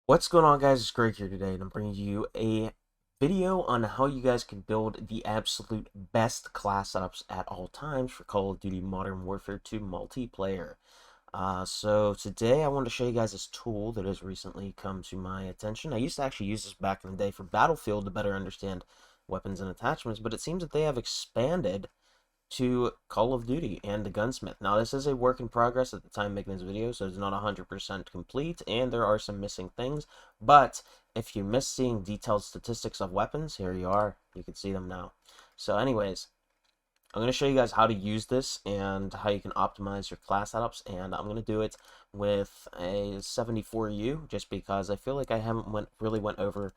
What's going on, guys? It's Greg here today, and I'm bringing you a video on how you guys can build the absolute best class setups at all times for Call of Duty Modern Warfare 2 multiplayer. So today I wanted to show you guys this tool that has recently come to my attention. I used to actually use this back in the day for Battlefield to better understand weapons and attachments, but it seems that they have expanded to Call of Duty and the gunsmith. Now, this is a work in progress at the time making this video, so it's not 100% complete, and there are some missing things, but if you miss seeing detailed statistics of weapons, here you are. You can see them now. So anyways, I'm going to show you guys how to use this and how you can optimize your class setups, and I'm going to do it with a 74U just because I feel like I haven't really went over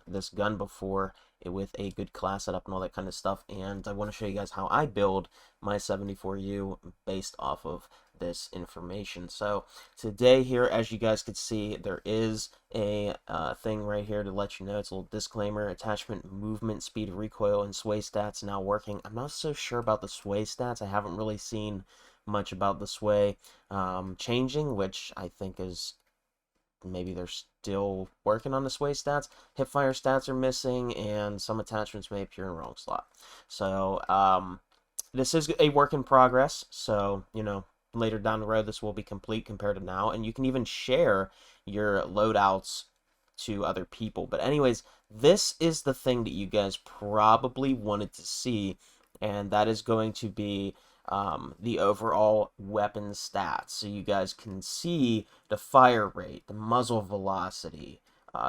this gun before with a good class setup and all that kind of stuff, and I want to show you guys how I build my 74U based off of this information. So today here, as you guys can see, there is a thing right here to let you know. It's a little disclaimer: attachment, movement, speed, recoil, and sway stats now working. I'm not so sure about the sway stats. I haven't really seen much about the sway changing, which I think is maybe they're still working on the sway stats. Hipfire stats are missing, and some attachments may appear in the wrong slot. So this is a work in progress, so later down the road this will be complete compared to now, and you can even share your loadouts to other people. But anyways, this is the thing that you guys probably wanted to see, and that is going to be the overall weapon stats, so you guys can see the fire rate, the muzzle velocity,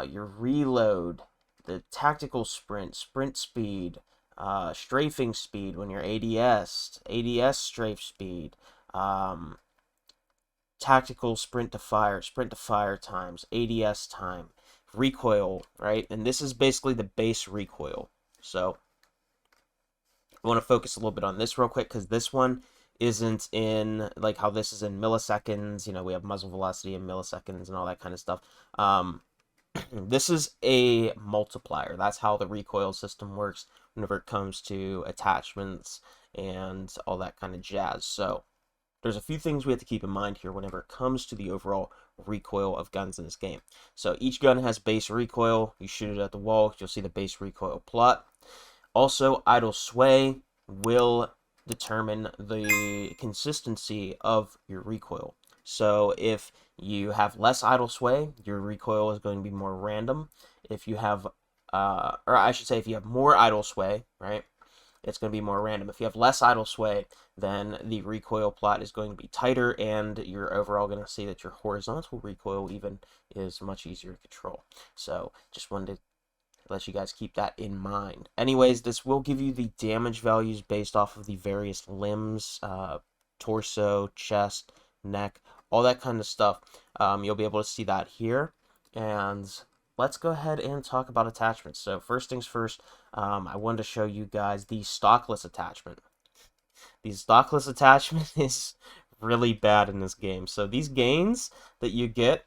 your reload, the tactical sprint, sprint speed, strafing speed when you're ADS strafe speed, tactical sprint to fire times, ADS time, recoil, right? And this is basically the base recoil. So I want to focus a little bit on this real quick because this one isn't in, like how this is in milliseconds. We have muzzle velocity in milliseconds and all that kind of stuff. This is a multiplier. That's how the recoil system works whenever it comes to attachments and all that kind of jazz. So there's a few things we have to keep in mind here whenever it comes to the overall recoil of guns in this game. So each gun has base recoil. You shoot it at the wall, you'll see the base recoil plot. Also, idle sway will determine the consistency of your recoil. So if you have less idle sway, your recoil is going to be more random. If you have, or I should say, if you have more idle sway, right, it's going to be more random. If you have less idle sway, then the recoil plot is going to be tighter, and you're overall going to see that your horizontal recoil even is much easier to control. So just wanted to let you guys keep that in mind. Anyways, this will give you the damage values based off of the various limbs, torso, chest, neck, all that kind of stuff. You'll be able to see that here. And let's go ahead and talk about attachments. So first things first, I wanted to show you guys the stockless attachment. The stockless attachment is really bad in this game. So these gains that you get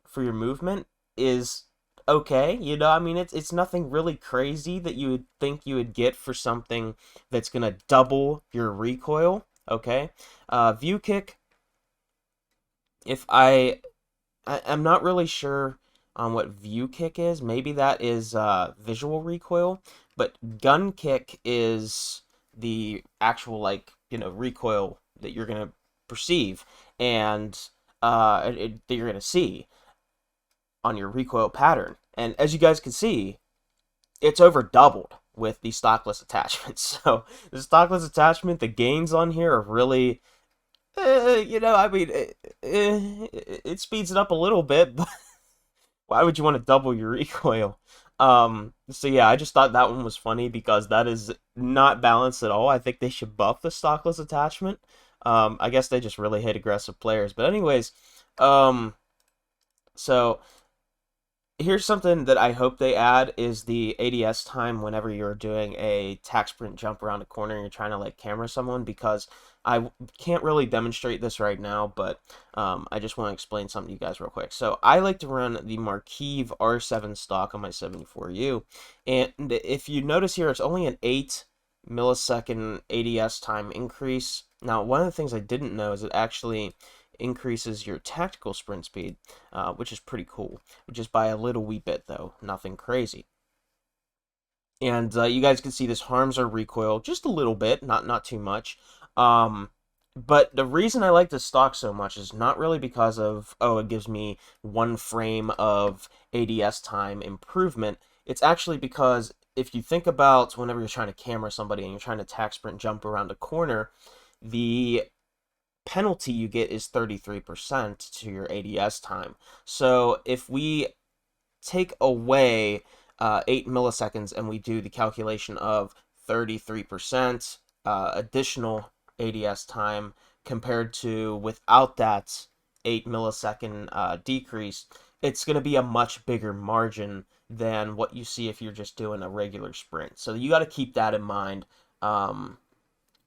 for your movement is okay, I mean, it's nothing really crazy that you would think you would get for something that's gonna double your recoil. Okay, view kick. If I'm not really sure on what view kick is. Maybe that is visual recoil, but gun kick is the actual recoil that you're gonna perceive and that you're gonna see on your recoil pattern. And as you guys can see, it's over doubled with the stockless attachment. So the stockless attachment, the gains on here are really, I mean, it speeds it up a little bit, but why would you want to double your recoil? So yeah, I just thought that one was funny because that is not balanced at all. I think they should buff the stockless attachment. I guess they just really hate aggressive players. But anyways, so here's something that I hope they add is the ADS time whenever you're doing a tac sprint jump around a corner and you're trying to camera someone, because I can't really demonstrate this right now, but I just want to explain something to you guys real quick. So I like to run the Marquise R7 stock on my 74U, and if you notice here, it's only an 8 millisecond ADS time increase. Now, one of the things I didn't know is it actually increases your tactical sprint speed, which is pretty cool. Just by a little wee bit, though, nothing crazy. And you guys can see this harms our recoil just a little bit, not too much. But the reason I like this stock so much is not really because of, oh, it gives me 1 frame of ADS time improvement. It's actually because if you think about whenever you're trying to camera somebody and you're trying to tack sprint jump around a corner, the penalty you get is 33% to your ADS time. So if we take away 8 milliseconds and we do the calculation of 33% additional ADS time compared to without that 8 millisecond decrease, it's going to be a much bigger margin than what you see if you're just doing a regular sprint. So you got to keep that in mind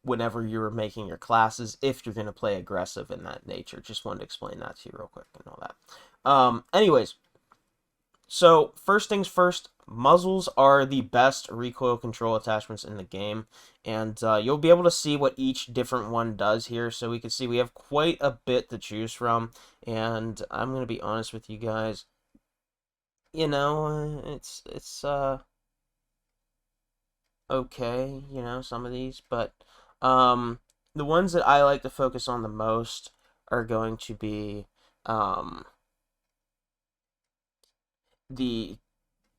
whenever you're making your classes, if you're going to play aggressive in that nature. Just wanted to explain that to you real quick and all that. Anyways, so first things first, muzzles are the best recoil control attachments in the game, and you'll be able to see what each different one does here. So we can see we have quite a bit to choose from, and I'm gonna be honest with you guys. You know, it's okay. You know, some of these, but the ones that I like to focus on the most are going to be the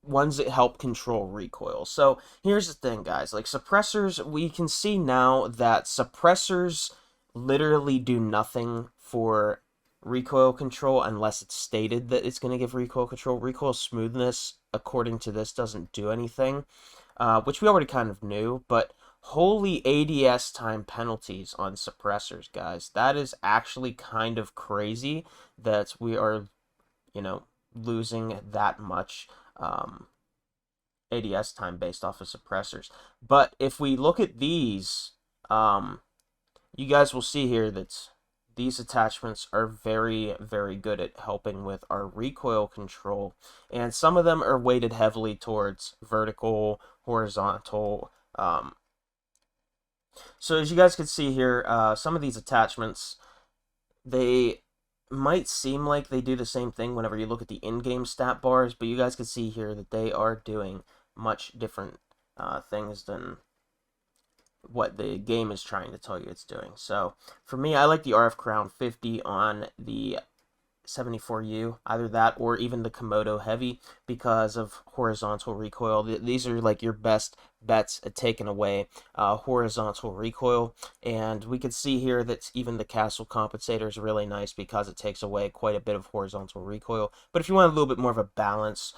ones that help control recoil. So here's the thing, guys, like suppressors, we can see now that suppressors literally do nothing for recoil control unless it's stated that it's going to give recoil control. Recoil smoothness, according to this, doesn't do anything, which we already kind of knew, but holy ADS time penalties on suppressors, guys. That is actually kind of crazy that we are, you know, losing that much ADS time based off of suppressors. But if we look at these, you guys will see here that these attachments are very, very good at helping with our recoil control, and some of them are weighted heavily towards vertical, horizontal. So as you guys can see here, some of these attachments, they might seem like they do the same thing whenever you look at the in-game stat bars, but you guys can see here that they are doing much different things than what the game is trying to tell you it's doing. So for me, I like the RF Crown 50 on the 74U, either that or even the Komodo Heavy, because of horizontal recoil. These are like your best bets at taking away horizontal recoil, and we can see here that even the Castle Compensator is really nice because it takes away quite a bit of horizontal recoil. But if you want a little bit more of a balance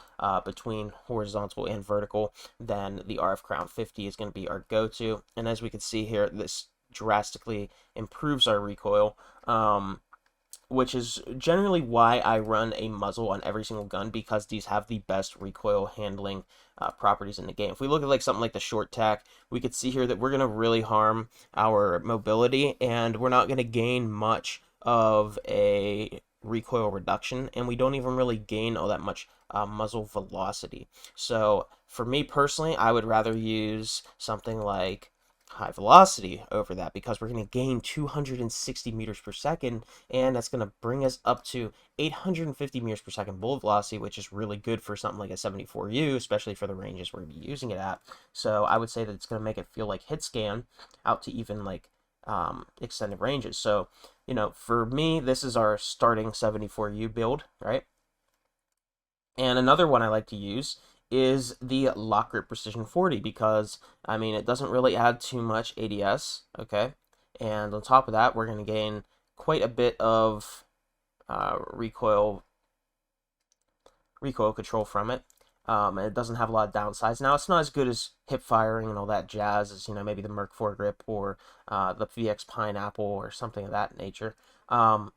between horizontal and vertical, then the RF Crown 50 is going to be our go-to. And as we can see here, this drastically improves our recoil, which is generally why I run a muzzle on every single gun, because these have the best recoil handling properties in the game. If we look at like something like the short tack, we could see here that we're going to really harm our mobility, and we're not going to gain much of a recoil reduction, and we don't even really gain all that much muzzle velocity. So for me personally, I would rather use something like high velocity over that, because we're going to gain 260 meters per second, and that's going to bring us up to 850 meters per second bullet velocity, which is really good for something like a 74U, especially for the ranges we're going to be using it at. So I would say that it's going to make it feel like hit scan out to even like extended ranges. So, you know, for me, this is our starting 74U build, right? And another one I like to use is the Lock Grip Precision 40, because, I mean, it doesn't really add too much ADS, okay? And on top of that, we're going to gain quite a bit of recoil control from it. And it doesn't have a lot of downsides. Now, it's not as good as hip firing and all that jazz as, you know, maybe the Merc 4 Grip or the VX Pineapple or something of that nature. But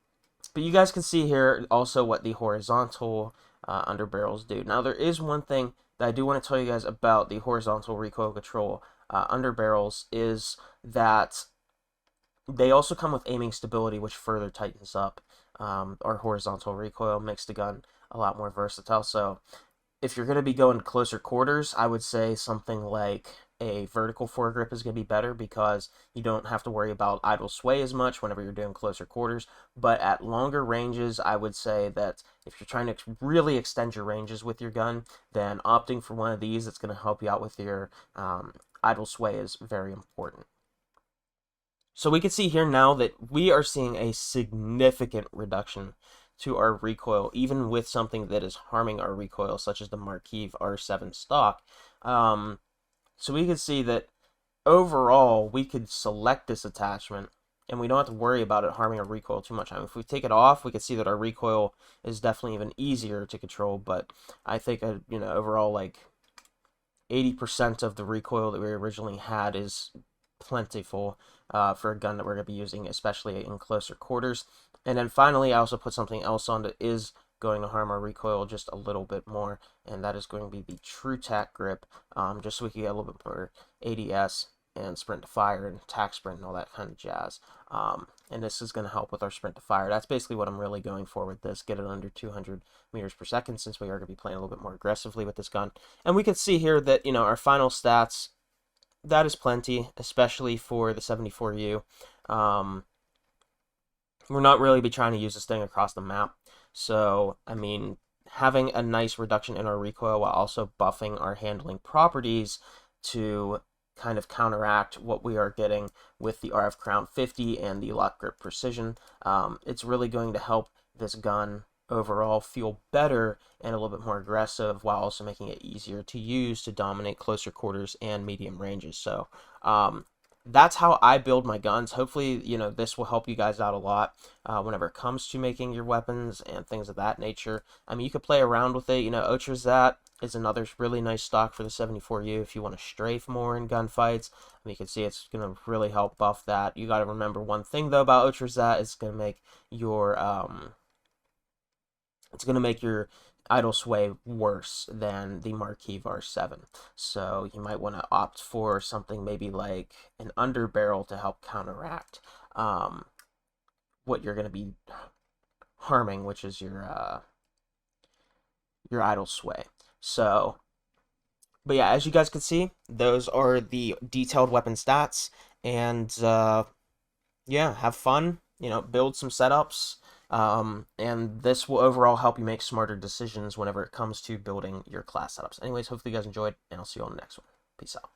you guys can see here also what the horizontal underbarrels do. Now, there is one thing that I do want to tell you guys about the horizontal recoil control underbarrels, is that they also come with aiming stability, which further tightens up our horizontal recoil, makes the gun a lot more versatile. So if you're going to be going closer quarters, I would say something like a vertical foregrip is going to be better because you don't have to worry about idle sway as much whenever you're doing closer quarters. But at longer ranges, I would say that if you're trying to really extend your ranges with your gun, then opting for one of these that's going to help you out with your idle sway is very important. So we can see here now that we are seeing a significant reduction to our recoil, even with something that is harming our recoil, such as the MWII R7 stock. So we can see that overall, we could select this attachment, and we don't have to worry about it harming our recoil too much. I mean, if we take it off, we can see that our recoil is definitely even easier to control, but I think, overall, like, 80% of the recoil that we originally had is plentiful for a gun that we're going to be using, especially in closer quarters. And then finally, I also put something else on that is going to harm our recoil just a little bit more, and that is going to be the True Tack grip, just so we can get a little bit more ADS and sprint to fire and tack sprint and all that kind of jazz. And this is going to help with our sprint to fire. That's basically what I'm really going for with this, get it under 200 meters per second, since we are going to be playing a little bit more aggressively with this gun. And we can see here that, our final stats, that is plenty, especially for the 74U. We're not really be trying to use this thing across the map. So, I mean, having a nice reduction in our recoil while also buffing our handling properties to kind of counteract what we are getting with the RF Crown 50 and the lock grip precision, it's really going to help this gun overall feel better and a little bit more aggressive, while also making it easier to use to dominate closer quarters and medium ranges. So that's how I build my guns. Hopefully, this will help you guys out a lot whenever it comes to making your weapons and things of that nature. I mean, you could play around with it. Otrazat is another really nice stock for the 74U if you want to strafe more in gunfights. I mean, you can see it's going to really help buff that. You got to remember one thing, though, about Otrazat. It's going to make your idle sway worse than the MWII R7. So you might want to opt for something maybe like an underbarrel to help counteract what you're going to be harming, which is your idle sway. So, but yeah, as you guys can see, those are the detailed weapon stats, and yeah, have fun, build some setups. And this will overall help you make smarter decisions whenever it comes to building your class setups. Anyways, hopefully you guys enjoyed, and I'll see you on the next one. Peace out.